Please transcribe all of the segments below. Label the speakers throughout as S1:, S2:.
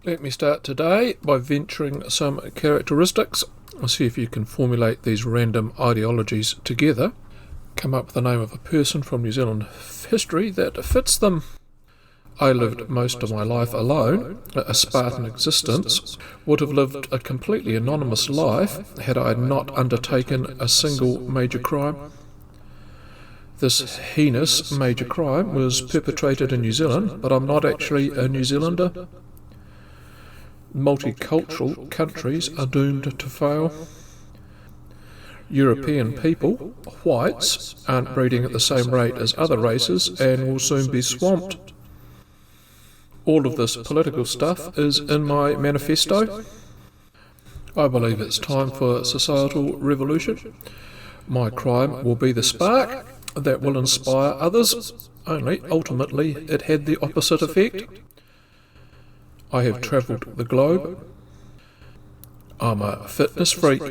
S1: Let me start today by venturing some characteristics. See if you can formulate these random ideologies together. Come up with the name of a person from New Zealand history that fits them. I lived most of my life alone, a Spartan existence, would have lived a completely anonymous life had I not undertaken a single major crime. This heinous major crime was perpetrated in New Zealand, but I'm not actually a New Zealander. Multicultural countries are doomed to fail. European people, whites, aren't breeding at the same rate as other races and will soon be swamped. All of this political stuff is in my manifesto. I believe it's time for societal revolution. My crime will be the spark that will inspire others, only ultimately it had the opposite effect. I have travelled the globe. I'm a fitness freak.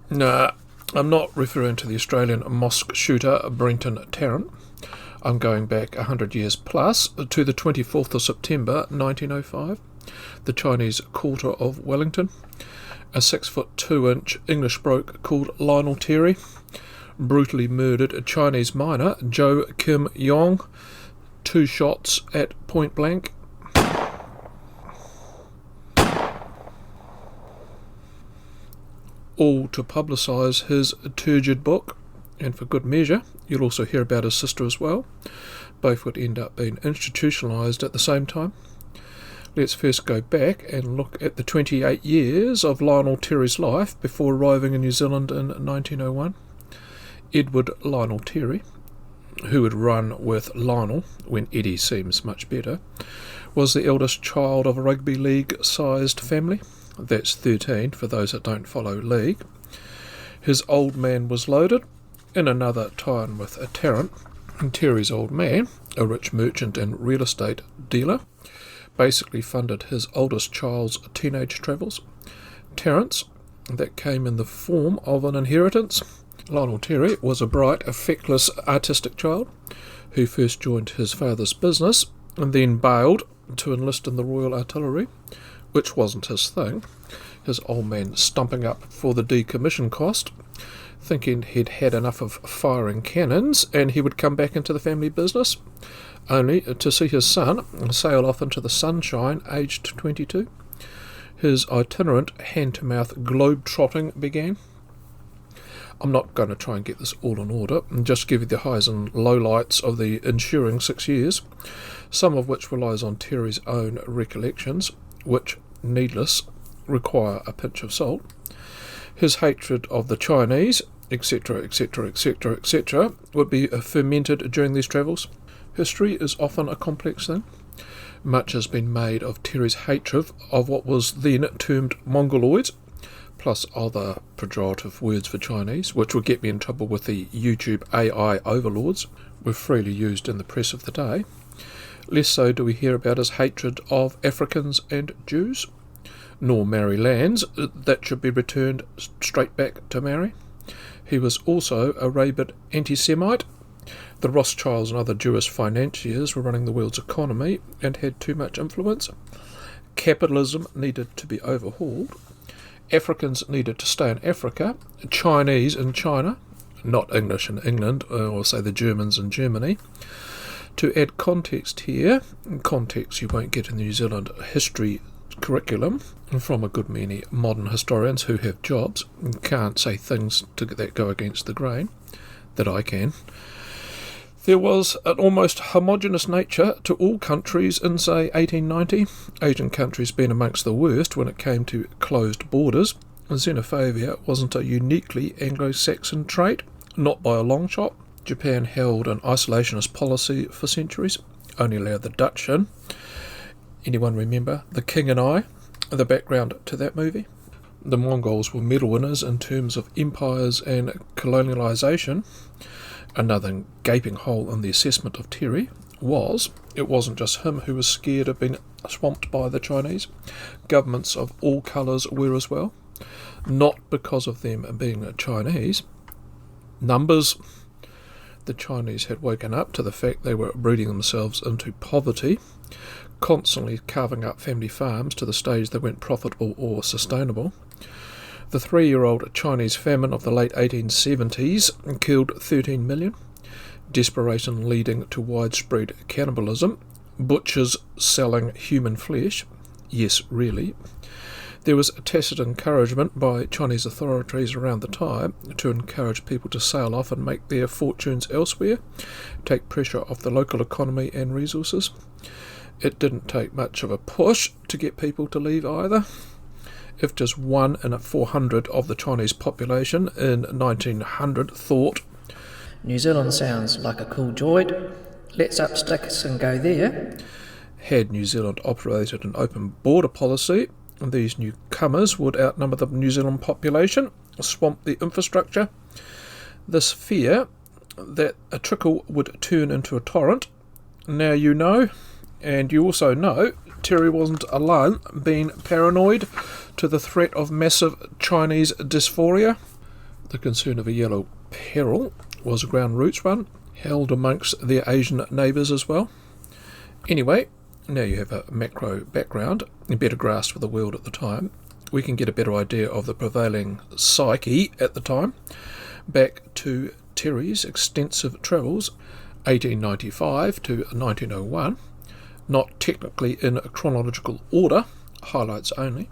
S1: Nah, I'm not referring to the Australian mosque shooter Brenton Tarrant. I'm going back 100 years plus to the 24th of September 1905, the Chinese quarter of Wellington. A 6'2" English bloke called Lionel Terry brutally murdered a Chinese miner, Joe Kim Yong, 2 shots at point blank. All to publicise his turgid book, and for good measure. You'll also hear about his sister as well. Both would end up being institutionalised at the same time. Let's first go back and look at the 28 years of Lionel Terry's life before arriving in New Zealand in 1901. Edward Lionel Terry, who would run with Lionel when Eddie seems much better, was the eldest child of a rugby league-sized family. That's 13 for those that don't follow league. His old man was loaded, in another tie-in with a Tarrant. And Terry's old man, a rich merchant and real estate dealer, basically funded his oldest child's teenage travels. Tarrant's, that came in the form of an inheritance. Lionel Terry was a bright, feckless, artistic child who first joined his father's business and then bailed to enlist in the Royal Artillery, which wasn't his thing. His old man stumping up for the decommission cost, thinking he'd had enough of firing cannons and he would come back into the family business, only to see his son sail off into the sunshine aged 22. His itinerant hand-to-mouth globe-trotting began. I'm not going to try and get this all in order and just give you the highs and lowlights of the ensuing 6 years, some of which relies on Terry's own recollections, which, needless, require a pinch of salt. His hatred of the Chinese, etc., etc., etc., etc., would be fermented during these travels. History is often a complex thing. Much has been made of Terry's hatred of what was then termed Mongoloids, plus other pejorative words for Chinese, which would get me in trouble with the YouTube AI overlords, were freely used in the press of the day. Less so do we hear about his hatred of Africans and Jews, nor Maori lands that should be returned straight back to Maori. He was also a rabid anti-Semite. The Rothschilds and other Jewish financiers were running the world's economy and had too much influence. Capitalism needed to be overhauled. Africans needed to stay in Africa. Chinese in China, not English in England, or say the Germans in Germany. To add context here, context you won't get in the New Zealand history curriculum from a good many modern historians who have jobs and can't say things that go against the grain, that I can. There was an almost homogeneous nature to all countries in, say, 1890, Asian countries being amongst the worst when it came to closed borders. Xenophobia wasn't a uniquely Anglo-Saxon trait, not by a long shot. Japan held an isolationist policy for centuries, only allowed the Dutch in. Anyone remember The King and I, the background to that movie? The Mongols were medal winners in terms of empires and colonialisation. Another gaping hole in the assessment of Terry was, it wasn't just him who was scared of being swamped by the Chinese. Governments of all colours were as well, not because of them being Chinese. Numbers. The Chinese had woken up to the fact they were breeding themselves into poverty, constantly carving up family farms to the stage they weren't profitable or sustainable. The 3-year-old Chinese famine of the late 1870s killed 13 million, desperation leading to widespread cannibalism, butchers selling human flesh. Yes, really. There was tacit encouragement by Chinese authorities around the time to encourage people to sail off and make their fortunes elsewhere, take pressure off the local economy and resources. It didn't take much of a push to get people to leave either. If just 1 in 400 of the Chinese population in 1900 thought,
S2: New Zealand sounds like a cool joint, let's up sticks and go there.
S1: Had New Zealand operated an open border policy, these newcomers would outnumber the New Zealand population, swamp the infrastructure. This fear that a trickle would turn into a torrent. Now you know, and you also know, Terry wasn't alone being paranoid to the threat of massive Chinese dysphoria. The concern of a yellow peril was a ground roots one, held amongst their Asian neighbours as well. Anyway, now you have a macro background, a better grasp of the world at the time. We can get a better idea of the prevailing psyche at the time. Back to Terry's extensive travels, 1895 to 1901, not technically in chronological order, highlights only.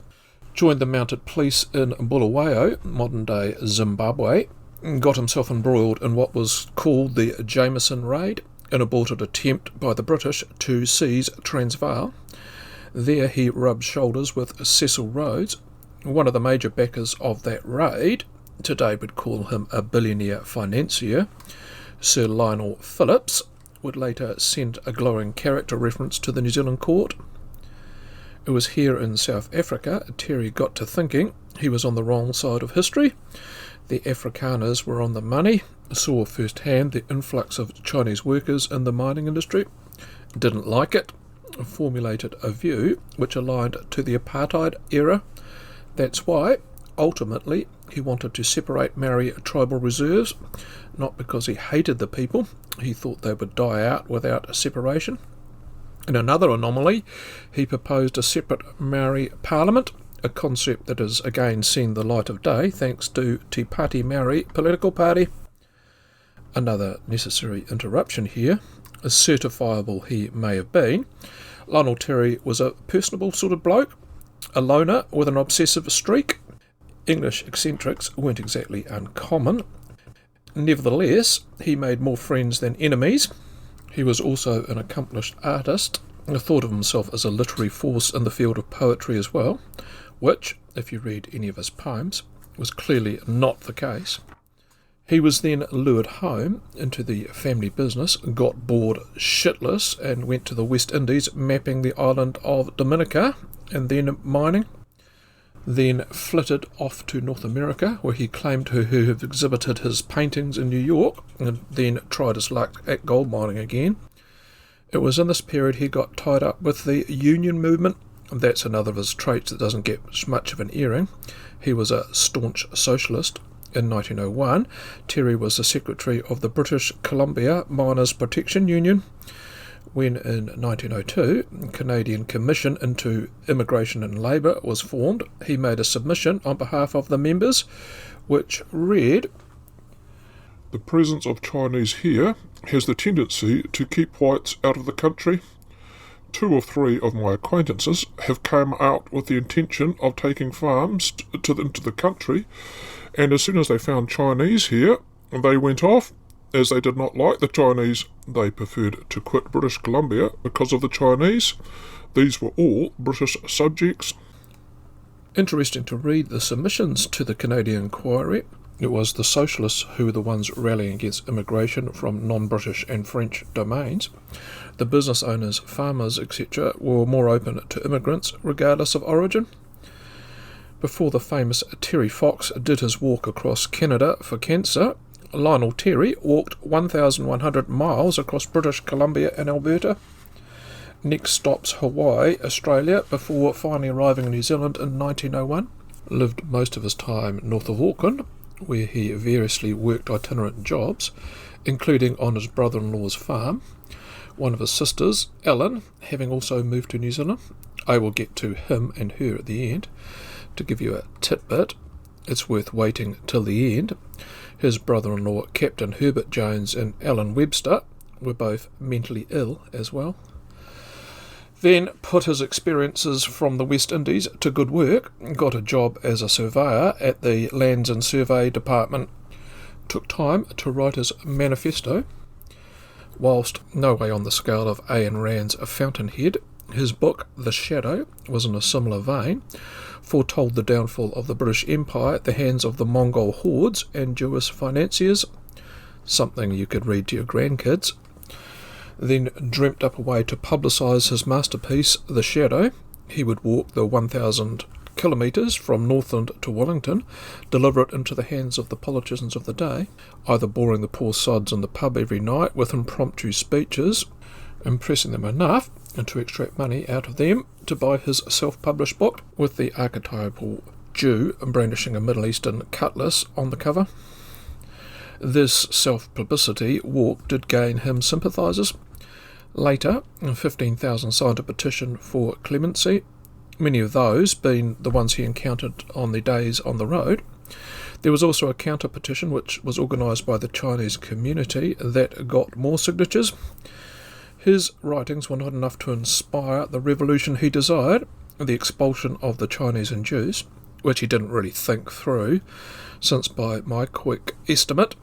S1: Joined the mounted police in Bulawayo, modern-day Zimbabwe, got himself embroiled in what was called the Jameson Raid, an aborted attempt by the British to seize Transvaal. There he rubbed shoulders with Cecil Rhodes, one of the major backers of that raid. Today we'd call him a billionaire financier. Sir Lionel Phillips would later send a glowing character reference to the New Zealand court. It was here in South Africa Terry got to thinking he was on the wrong side of history. The Afrikaners were on the money, saw firsthand the influx of Chinese workers in the mining industry, didn't like it, formulated a view which aligned to the apartheid era. That's why, ultimately, he wanted to separate Maori tribal reserves, not because he hated the people, he thought they would die out without a separation. In another anomaly, he proposed a separate Maori parliament, a concept that has again seen the light of day thanks to Te Pāti Maori political party. Another necessary interruption here, as certifiable he may have been, Lionel Terry was a personable sort of bloke, a loner with an obsessive streak. English eccentrics weren't exactly uncommon. Nevertheless, he made more friends than enemies. He was also an accomplished artist, thought of himself as a literary force in the field of poetry as well, which, if you read any of his poems, was clearly not the case. He was then lured home into the family business, got bored shitless, and went to the West Indies, mapping the island of Dominica, and then mining. Then flitted off to North America, where he claimed to have exhibited his paintings in New York, and then tried his luck at gold mining again. It was in this period he got tied up with the union movement. That's another of his traits that doesn't get much of an airing. He was a staunch socialist. In 1901, Terry was the secretary of the British Columbia Miners Protection Union. When in 1902, a Canadian Commission into Immigration and Labour was formed, he made a submission on behalf of the members, which read,
S3: "The presence of Chinese here has the tendency to keep whites out of the country. 2 or 3 of my acquaintances have come out with the intention of taking farms into the country, and as soon as they found Chinese here, they went off. As they did not like the Chinese, they preferred to quit British Columbia because of the Chinese. These were all British subjects."
S1: Interesting to read the submissions to the Canadian inquiry. It was the socialists who were the ones rallying against immigration from non-British and French domains. The business owners, farmers, etc. were more open to immigrants, regardless of origin. Before the famous Terry Fox did his walk across Canada for cancer, Lionel Terry walked 1,100 miles across British Columbia and Alberta. Next stops Hawaii, Australia, before finally arriving in New Zealand in 1901. Lived most of his time north of Auckland, where he variously worked itinerant jobs, including on his brother-in-law's farm. One of his sisters, Ellen, having also moved to New Zealand. I will get to him and her at the end. To give you a tidbit, it's worth waiting till the end. His brother-in-law, Captain Herbert Jones, and Ellen Webster were both mentally ill as well. Then put his experiences from the West Indies to good work, got a job as a surveyor at the Lands and Survey Department, took time to write his manifesto. Whilst no way on the scale of Ayn Rand's Fountainhead, his book, The Shadow, was in a similar vein, foretold the downfall of the British Empire at the hands of the Mongol hordes and Jewish financiers, something you could read to your grandkids. Then dreamt up a way to publicise his masterpiece, The Shadow. He would walk the 1,000 kilometres from Northland to Wellington, deliver it into the hands of the politicians of the day, either boring the poor sods in the pub every night with impromptu speeches, impressing them enough and to extract money out of them to buy his self-published book, with the archetypal Jew brandishing a Middle Eastern cutlass on the cover. This self-publicity walk did gain him sympathisers. Later, 15,000 signed a petition for clemency, many of those being the ones he encountered on the days on the road. There was also a counter-petition which was organised by the Chinese community that got more signatures. His writings were not enough to inspire the revolution he desired, the expulsion of the Chinese and Jews, which he didn't really think through, since by my quick estimate,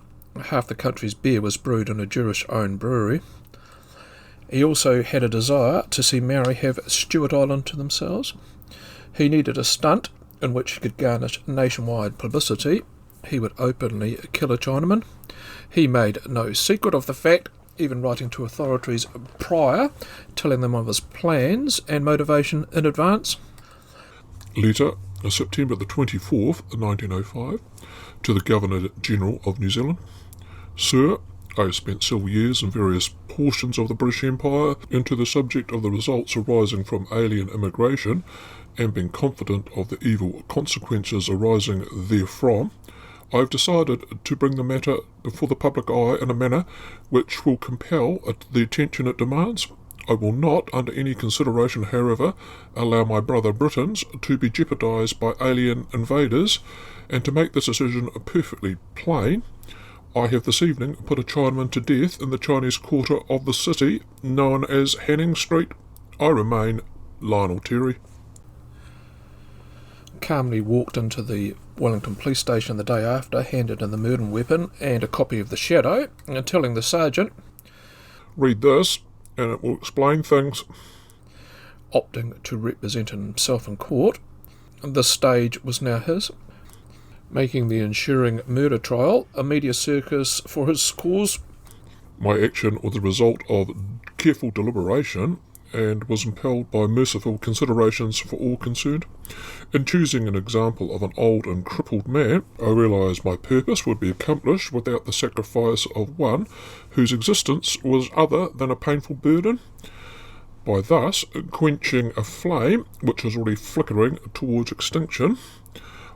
S1: half the country's beer was brewed in a Jewish-owned brewery. He also had a desire to see Maori have Stewart Island to themselves. He needed a stunt in which he could garnish nationwide publicity. He would openly kill a Chinaman. He made no secret of the fact, even writing to authorities prior, telling them of his plans and motivation in advance.
S3: Letter, September the 24th, 1905, to the Governor-General of New Zealand. Sir, I have spent several years in various portions of the British Empire into the subject of the results arising from alien immigration, and being confident of the evil consequences arising therefrom, I have decided to bring the matter before the public eye in a manner which will compel the attention it demands. I will not, under any consideration, however, allow my brother Britons to be jeopardised by alien invaders, and to make this decision perfectly plain, I have this evening put a Chinaman to death in the Chinese quarter of the city known as Hanning Street. I remain, Lionel Terry.
S1: Calmly walked into the Wellington police station the day after, handed in the murder weapon and a copy of The Shadow, and telling the sergeant,
S3: "Read this, and it will explain things."
S1: Opting to represent himself in court. The stage was now his, making the ensuing murder trial a media circus for his cause.
S3: My action was the result of careful deliberation, and was impelled by merciful considerations for all concerned. In choosing an example of an old and crippled man, I realised my purpose would be accomplished without the sacrifice of one whose existence was other than a painful burden. By thus quenching a flame which was already flickering towards extinction,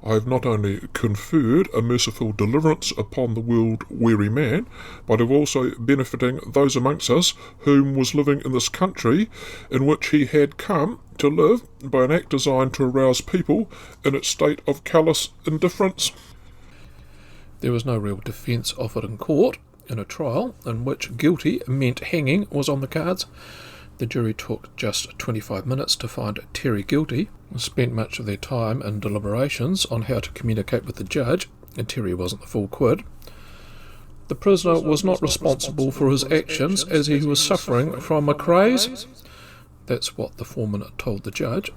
S3: I have not only conferred a merciful deliverance upon the world-weary man, but have also benefiting those amongst us whom was living in this country in which he had come to live, by an act designed to arouse people in its state of callous indifference.
S1: There was no real defence offered in court. In a trial in which guilty meant hanging was on the cards, the jury took just 25 minutes to find Terry guilty, spent much of their time in deliberations on how to communicate with the judge, and Terry wasn't the full quid. The prisoner was not responsible for his actions, as he was suffering from a craze. That's what the foreman told the judge.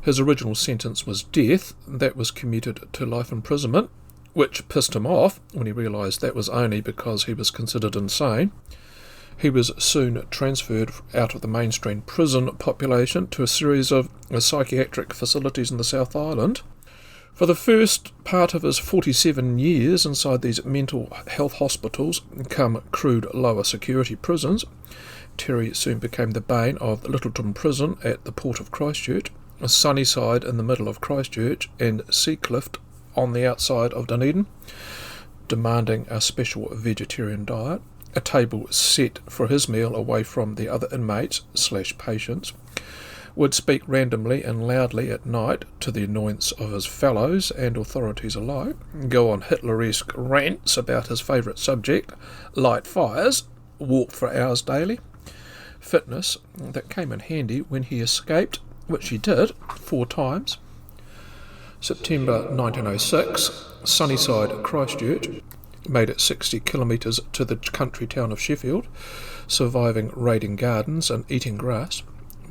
S1: His original sentence was death. That was commuted to life imprisonment, which pissed him off when he realised that was only because he was considered insane. He was soon transferred out of the mainstream prison population to a series of psychiatric facilities in the South Island. For the first part of his 47 years inside these mental health hospitals, come crude lower security prisons, Terry soon became the bane of Littleton Prison at the port of Christchurch, Sunnyside in the middle of Christchurch, and Seacliff on the outside of Dunedin. demanding a special vegetarian diet, a table set for his meal away from the other inmates/patients, would speak randomly and loudly at night to the annoyance of his fellows and authorities alike, go on Hitler-esque rants about his favourite subject, light fires, walk for hours daily. Fitness that came in handy when he escaped, which he did 4 times. September 1906, Sunnyside, Christchurch, made it 60 kilometres to the country town of Sheffield, surviving raiding gardens and eating grass.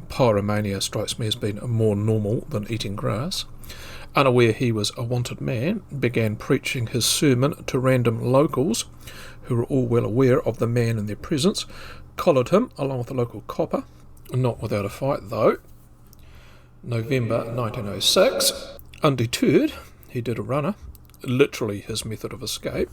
S1: Pyromania strikes me as being more normal than eating grass. Unaware he was a wanted man, began preaching his sermon to random locals, who were all well aware of the man in their presence, collared him along with a local copper, not without a fight though. November 1906, undeterred, he did a runner, literally his method of escape.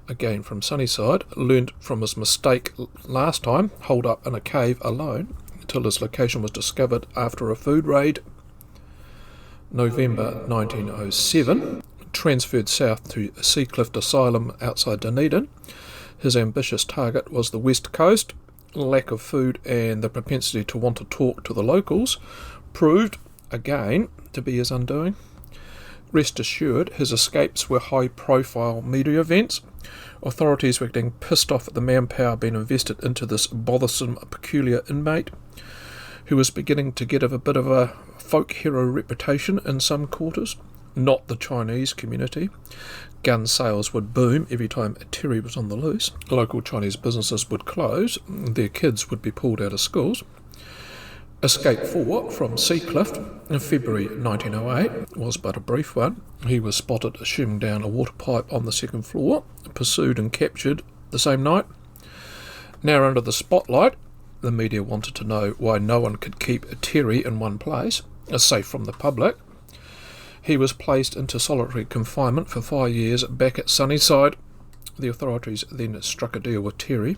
S1: Again from Sunnyside, learned from his mistake last time, holed up in a cave alone, until his location was discovered after a food raid. November 1907, transferred south to Seacliff Asylum outside Dunedin. His ambitious target was the West Coast. Lack of food and the propensity to want to talk to the locals proved, again, to be his undoing. Rest assured, his escapes were high-profile media events. Authorities were getting pissed off at the manpower being invested into this bothersome, peculiar inmate, who was beginning to get a bit of a folk hero reputation in some quarters, not the Chinese community. Gun sales would boom every time Terry was on the loose. Local Chinese businesses would close. Their kids would be pulled out of schools. Escape 4 from Seacliff in February 1908 was but a brief one. He was spotted shimming down a water pipe on the 2nd floor, pursued and captured the same night. Now under the spotlight, the media wanted to know why no one could keep Terry in one place, safe from the public. He was placed into solitary confinement for 5 years back at Sunnyside. The authorities then struck a deal with Terry,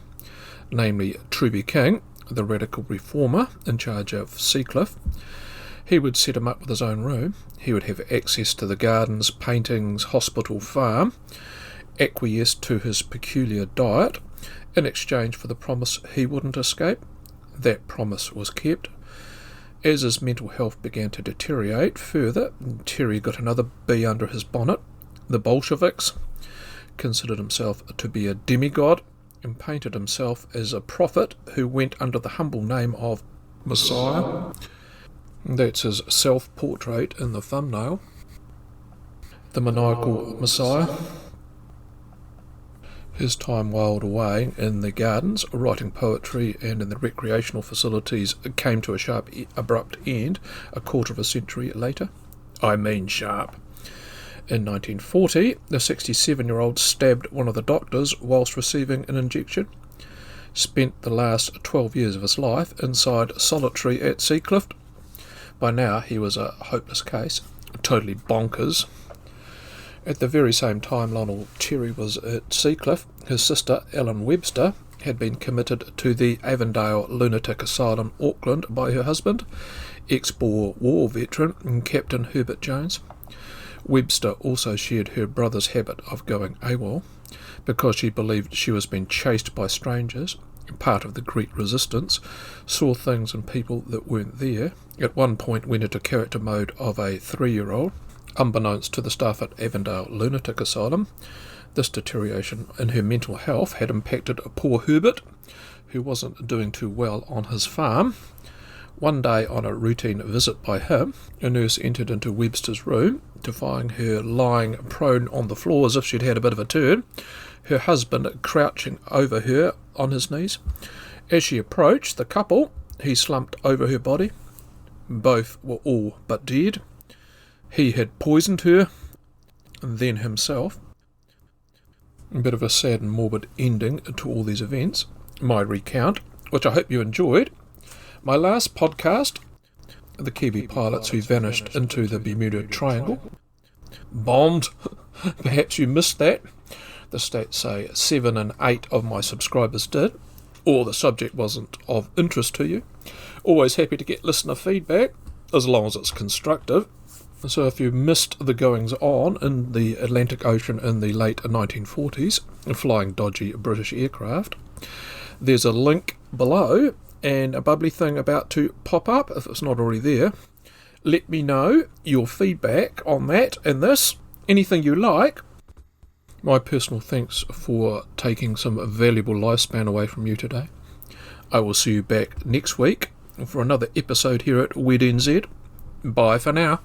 S1: namely Truby King, the radical reformer in charge of Seacliff. He would set him up with his own room. He would have access to the gardens, paintings, hospital, farm, acquiesce to his peculiar diet, in exchange for the promise he wouldn't escape. That promise was kept. As his mental health began to deteriorate further, Terry got another bee under his bonnet. The Bolsheviks considered himself to be a demigod and painted himself as a prophet who went under the humble name of Messiah. That's his self-portrait in the thumbnail. The Maniacal Messiah. His time whiled away in the gardens, writing poetry, and in the recreational facilities came to a sharp, abrupt end a quarter of a century later. I mean sharp. In 1940, the 67-year-old stabbed one of the doctors whilst receiving an injection. Spent the last 12 years of his life inside solitary at Seacliff. By now he was a hopeless case, totally bonkers. At the very same time Lionel Terry was at Seacliff, his sister Ellen Webster had been committed to the Avondale Lunatic Asylum, Auckland, by her husband, ex-Boer War veteran Captain Herbert Jones. Webster also shared her brother's habit of going AWOL because she believed she was being chased by strangers, part of the Greek resistance, saw things and people that weren't there, at one point went into character mode of a 3-year-old. Unbeknownst to the staff at Avondale Lunatic Asylum, this deterioration in her mental health had impacted poor Herbert, who wasn't doing too well on his farm. One day, on a routine visit by him, a nurse entered into Webster's room to find her lying prone on the floor as if she'd had a bit of a turn, her husband crouching over her on his knees. As she approached the couple, he slumped over her body. Both were all but dead. He had poisoned her, and then himself. A bit of a sad and morbid ending to all these events. My recount, which I hope you enjoyed. My last podcast, the Kiwi Pilots who vanished into the Bermuda Triangle. Bombed. Perhaps you missed that. The stats say 7 and 8 of my subscribers did, or the subject wasn't of interest to you. Always happy to get listener feedback, as long as it's constructive. So if you missed the goings-on in the Atlantic Ocean in the late 1940s, flying dodgy British aircraft, there's a link below and a bubbly thing about to pop up, if it's not already there. Let me know your feedback on that and this, anything you like. My personal thanks for taking some valuable lifespan away from you today. I will see you back next week for another episode here at En Zed. Bye for now.